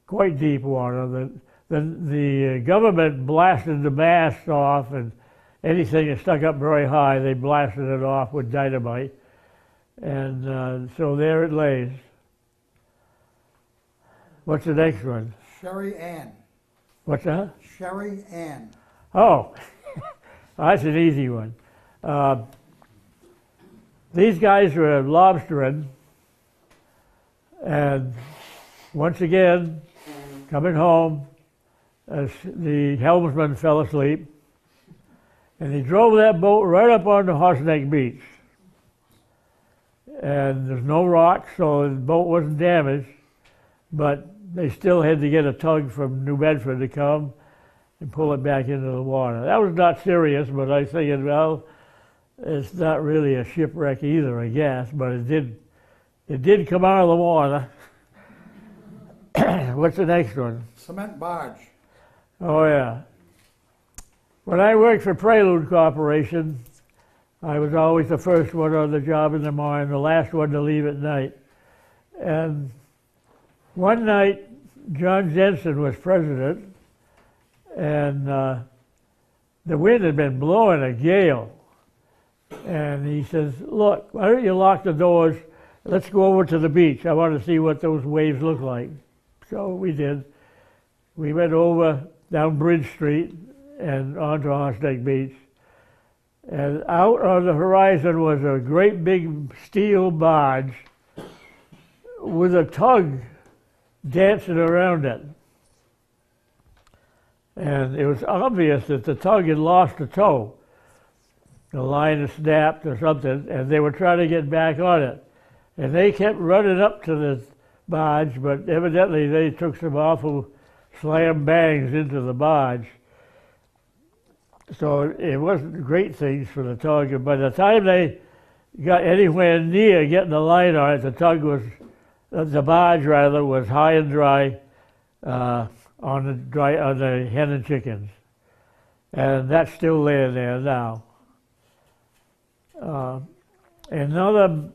quite deep water. The government blasted the masts off, and anything that stuck up very high, they blasted it off with dynamite. And so there it lays. What's the next one? Sherry Ann. What's that? Sherry Ann. Oh, that's an easy one. These guys were lobstering, and once again, coming home, the helmsman fell asleep, and he drove that boat right up onto Horseneck Beach. And there's no rocks, so the boat wasn't damaged, but they still had to get a tug from New Bedford to come and pull it back into the water. That was not serious, but I figured, well, it's not really a shipwreck either, I guess, but it did come out of the water. What's the next one? Cement barge. Oh, yeah. When I worked for Prelude Corporation, I was always the first one on the job in the morning, the last one to leave at night. And one night, John Jensen was president, and the wind had been blowing a gale. And he says, look, why don't you lock the doors let's go over to the beach. I want to see what those waves look like. So we did. We went over down Bridge Street and onto Horse Neck Beach. And out on the horizon was a great big steel barge with a tug dancing around it. And it was obvious that the tug had lost a tow. The line had snapped or something, and they were trying to get back on it. And they kept running up to the barge, but evidently they took some awful slam bangs into the barge. So it wasn't great things for the tug. And by the time they got anywhere near getting the line on it, the barge rather, was high and dry on the hen and chickens. And that's still laying there now. Another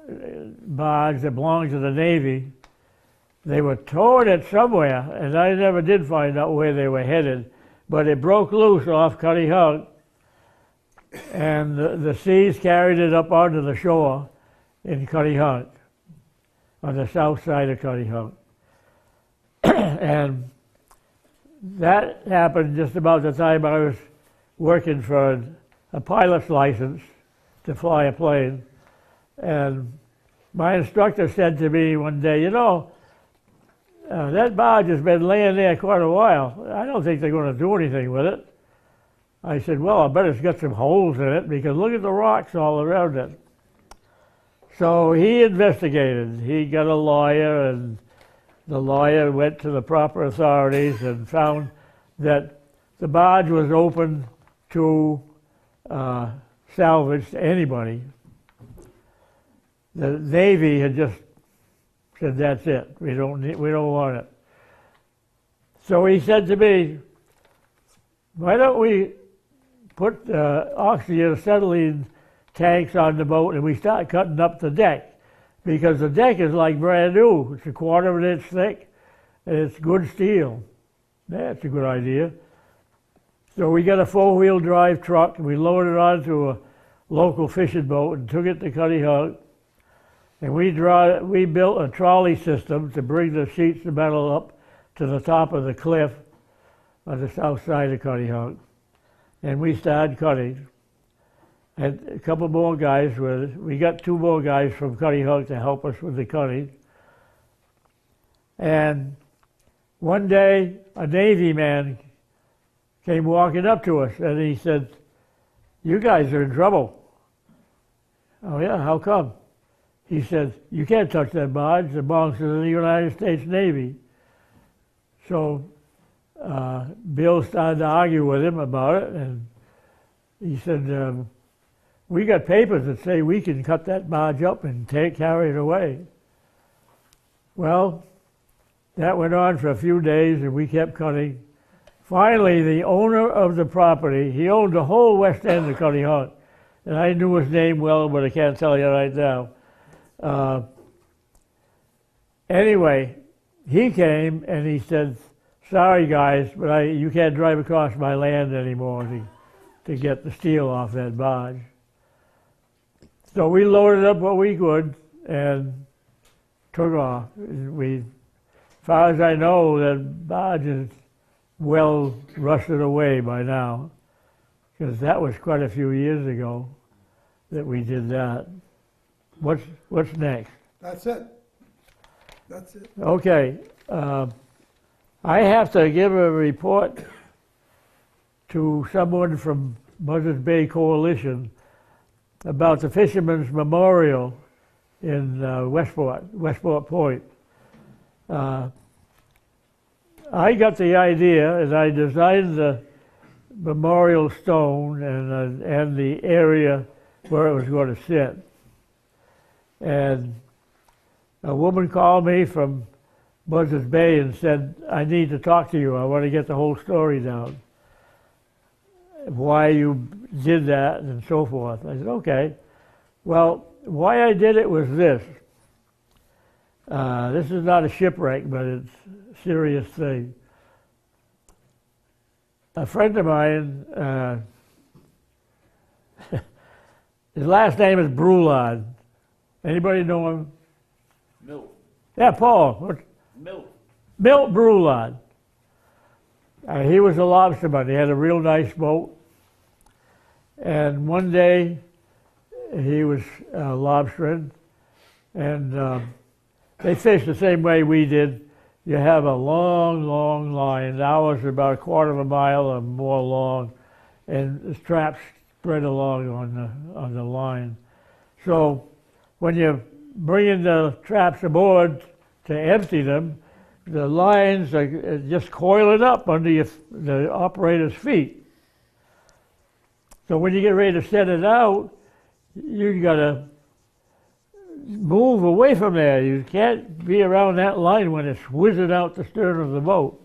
barge that belonged to the Navy, they were towing it somewhere, and I never did find out where they were headed, but it broke loose off Cutty Hunk, and the seas carried it up onto the shore in Cutty Hunk, on the south side of Cutty Hunk. And that happened just about the time I was working for a pilot's license to fly a plane. And my instructor said to me one day, you know, that barge has been laying there quite a while. I don't think they're going to do anything with it. I said, well, I bet it's got some holes in it because look at the rocks all around it. So he investigated. He got a lawyer, and the lawyer went to the proper authorities and found that the barge was open to salvage to anybody. The Navy had just said, that's it. We don't want it. So he said to me, why don't we put oxygen acetylene tanks on the boat and we start cutting up the deck? Because the deck is like brand new. It's a quarter of an inch thick and it's good steel. That's a good idea. So we got a four-wheel drive truck and we loaded it onto a local fishing boat and took it to Cutty Hunk. And we built a trolley system to bring the sheets of metal up to the top of the cliff on the south side of Cutty Hunk. And we started cutting. And a couple more guys we got two more guys from Cutty Hunk to help us with the cutting. And one day, a Navy man came walking up to us and he said, you guys are in trouble. Oh yeah, how come? He said, you can't touch that barge. It belongs to the United States Navy. So Bill started to argue with him about it, and he said, we got papers that say we can cut that barge up and carry it away. Well, that went on for a few days, and we kept cutting. Finally, the owner of the property, he owned the whole west end of Cutty Hunk, and I knew his name well, but I can't tell you right now. Anyway, he came and he said, sorry guys, but you can't drive across my land anymore to get the steel off that barge. So we loaded up what we could and took off. As far as I know, that barge is well rusted away by now, because that was quite a few years ago that we did that. What's next? That's it. That's it. Okay. I have to give a report to someone from Buzzards Bay Coalition about the Fisherman's Memorial in Westport Point. I got the idea, and I designed the memorial stone and the area where it was going to sit. And a woman called me from Buzzards Bay and said, I need to talk to you. I want to get the whole story down. Why you did that and so forth. I said, okay. Well, why I did it was this. This is not a shipwreck, but it's a serious thing. A friend of mine, his last name is Brulard. Anybody know him? Milt, Yeah, Paul. What? Milt. Milt Brulard. He was a lobsterman. He had a real nice boat. And one day he was lobstering, and they fished the same way we did. You have a long, long line. Ours are about a quarter of a mile or more long, and the traps spread along on the line. So when you bring in the traps aboard to empty them, the lines are just coiling up under the operator's feet. So when you get ready to set it out, you got to move away from there. You can't be around that line when it's whizzing out the stern of the boat.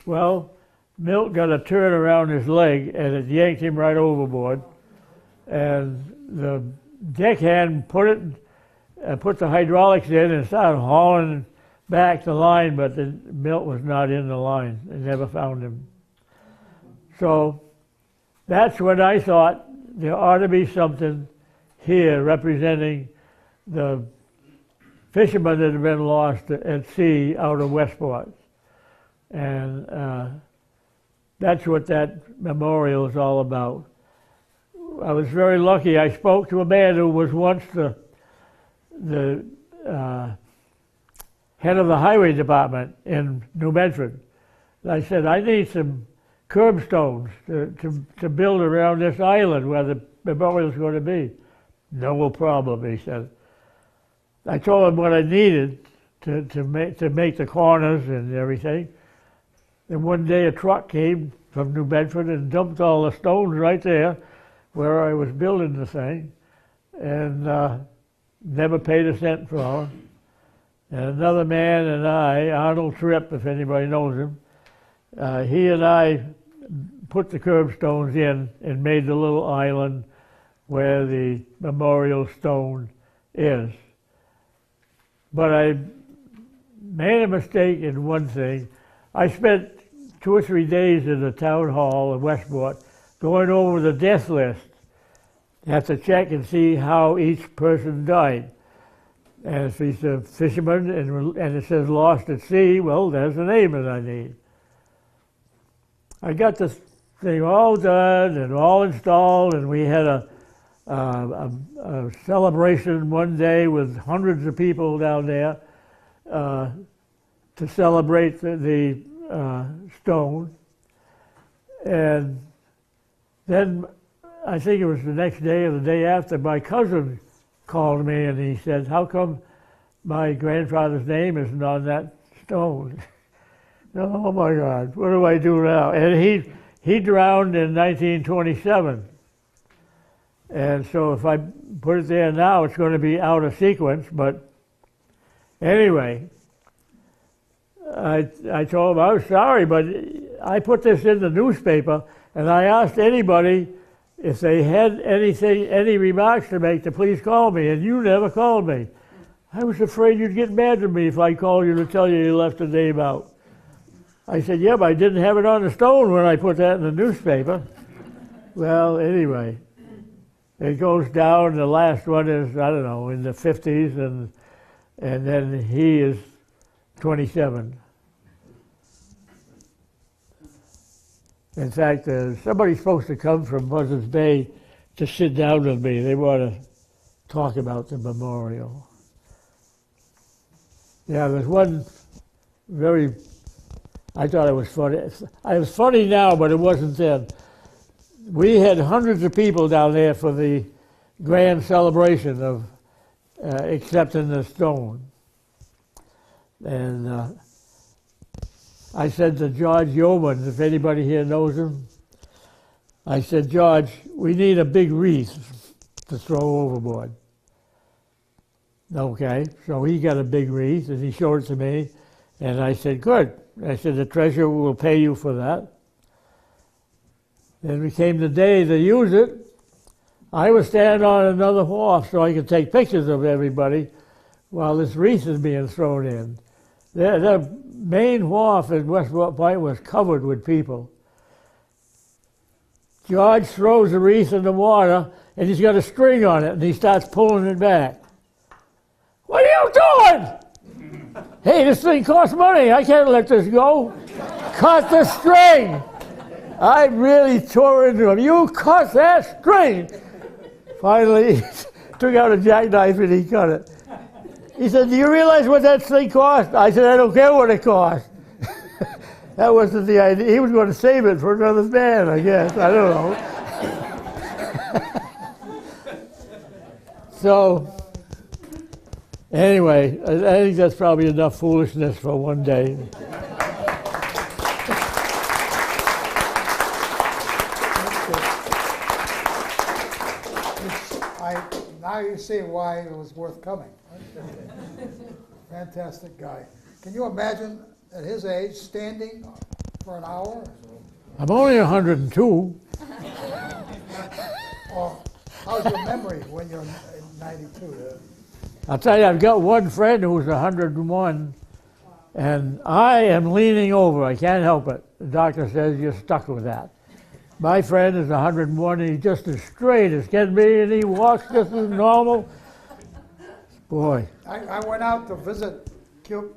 Well, Milt got a turn around his leg, and it yanked him right overboard. And the deckhand put the hydraulics in and started hauling back the line, but the Milt was not in the line. They never found him. So that's when I thought there ought to be something here representing the fishermen that had been lost at sea out of Westport. And that's what that memorial is all about. I was very lucky. I spoke to a man who was once the head of the highway department in New Bedford. And I said, I need some curbstones to build around this island where the memorial is going to be. No problem, he said. I told him what I needed to make the corners and everything. And one day a truck came from New Bedford and dumped all the stones right there where I was building the thing, and never paid a cent for them. And another man and I, Arnold Tripp, if anybody knows him, he and I put the curbstones in and made the little island where the memorial stone is. But I made a mistake in one thing. I spent 2 or 3 days in the town hall in Westport going over the death list. You have to check and see how each person died. And if he's a fisherman and it says lost at sea, well, there's the name that I need. I got this thing all done and all installed, and we had a celebration one day with hundreds of people down there to celebrate the stone. And then I think it was the next day or the day after, my cousin called me and he said, how come my grandfather's name isn't on that stone? Oh my God, what do I do now? And he drowned in 1927. And so if I put it there now, it's going to be out of sequence. But anyway, I told him I was sorry, but I put this in the newspaper, and I asked anybody if they had any remarks to make to please call me, and you never called me. I was afraid you'd get mad at me if I called you to tell you left the name out. I said, yeah, but I didn't have it on the stone when I put that in the newspaper. Well, anyway, it goes down. The last one is, I don't know, in the 50s, and then he is 27. In fact, somebody's supposed to come from Buzzards Bay to sit down with me. They want to talk about the memorial. Yeah, there's one I thought it was funny. It was funny now, but it wasn't then. We had hundreds of people down there for the grand celebration of accepting the stone. And I said to George Yeoman, if anybody here knows him, I said, George, we need a big wreath to throw overboard. Okay, so he got a big wreath and he showed it to me, and I said, good. I said, the treasurer will pay you for that. Then it came the day to use it. I was standing on another wharf so I could take pictures of everybody while this wreath is being thrown in. The main wharf at Westport Point was covered with people. George throws the wreath in the water, and he's got a string on it, and he starts pulling it back. you doing? Hey, this thing costs money. I can't let this go. Cut the string. I really tore into him. You cut that string. Finally, he took out a jackknife and he cut it. He said, do you realize what that thing cost? I said, I don't care what it cost. That wasn't the idea. He was going to save it for another man, I guess. I don't know. So, anyway, I think that's probably enough foolishness for one day. Now you see why it was worth coming. Fantastic guy. Can you imagine at his age standing for an hour? I'm only 102. Or how's your memory when you're 92? I'll tell you, I've got one friend who's 101, and I am leaning over. I can't help it. The doctor says you're stuck with that. My friend is 101, and he's just as straight as can be, and he walks just as normal. Boy. I went out to visit Cukie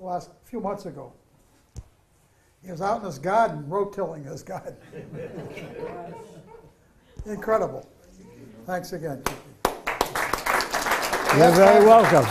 a few months ago. He was out in his garden, rotilling his garden. Incredible. Thanks again, Cukie. You're very welcome.